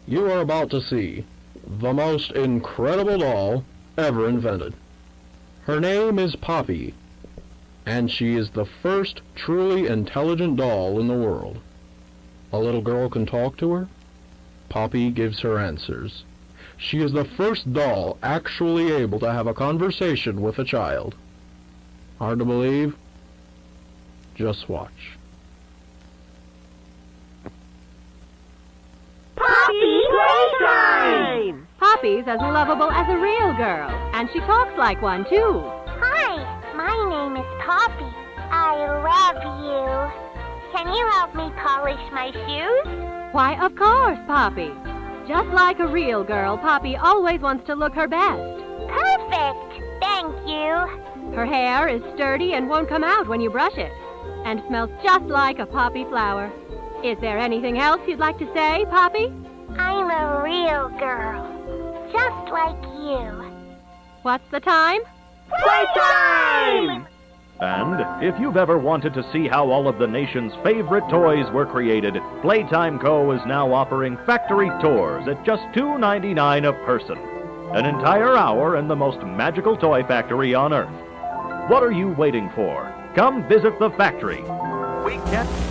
You are about to see the most incredible doll ever invented. Her name is Poppy, and she is the first truly intelligent doll in the world. A little girl can talk to her. Poppy gives her answers. She is the first doll actually able to have a conversation with a child. Hard to believe? Just watch. Poppy Playtime! Poppy's as lovable as a real girl, and she talks like one, too. Hi, my name is Poppy. I love you. Can you help me polish my shoes? Why, of course, Poppy. Just like a real girl, Poppy always wants to look her best. Perfect! Thank you. Her hair is sturdy and won't come out when you brush it, and smells just like a poppy flower. Is there anything else you'd like to say, Poppy? I'm a real girl, just like you. What's the time? Playtime! And if you've ever wanted to see how all of the nation's favorite toys were created, Playtime Co. is now offering factory tours at just $2.99 a person. An entire hour in the most magical toy factory on Earth. What are you waiting for? Come visit the factory. We can't...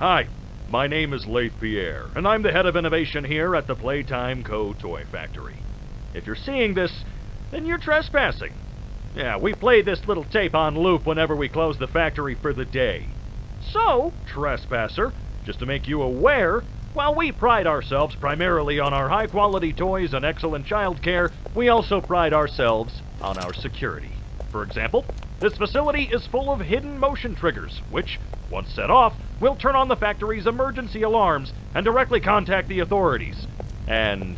Hi, my name is Leith Pierre, and I'm the head of innovation here at the Playtime Co. Toy Factory. If you're seeing this, then you're trespassing. Yeah, we play this little tape on loop whenever we close the factory for the day. So, trespasser, just to make you aware, while we pride ourselves primarily on our high-quality toys and excellent child care, we also pride ourselves on our security. For example, this facility is full of hidden motion triggers, which, once set off, will turn on the factory's emergency alarms and directly contact the authorities. And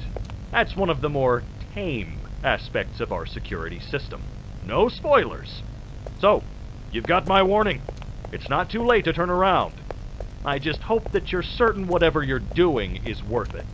that's one of the more tame aspects of our security system. No spoilers. So, you've got my warning. It's not too late to turn around. I just hope that you're certain whatever you're doing is worth it.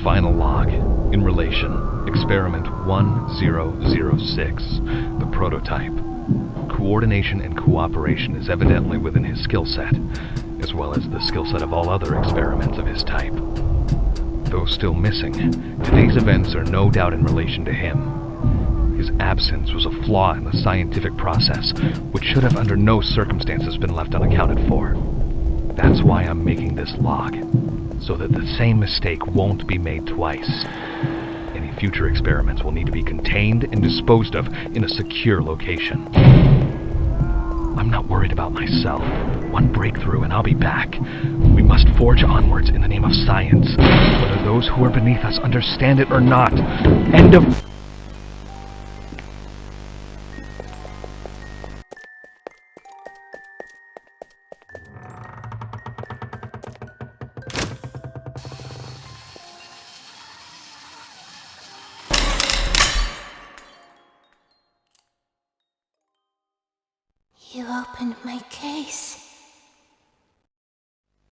final log. In relation, Experiment 1006, the prototype. Coordination and cooperation is evidently within his skill set, as well as the skill set of all other experiments of his type. Though still missing, today's events are no doubt in relation to him. His absence was a flaw in the scientific process, which should have under no circumstances been left unaccounted for. That's why I'm making this log, so that the same mistake won't be made twice. Any future experiments will need to be contained and disposed of in a secure location. I'm not worried about myself. One breakthrough and I'll be back. We must forge onwards in the name of science, whether those who are beneath us understand it or not. End of... You opened my case.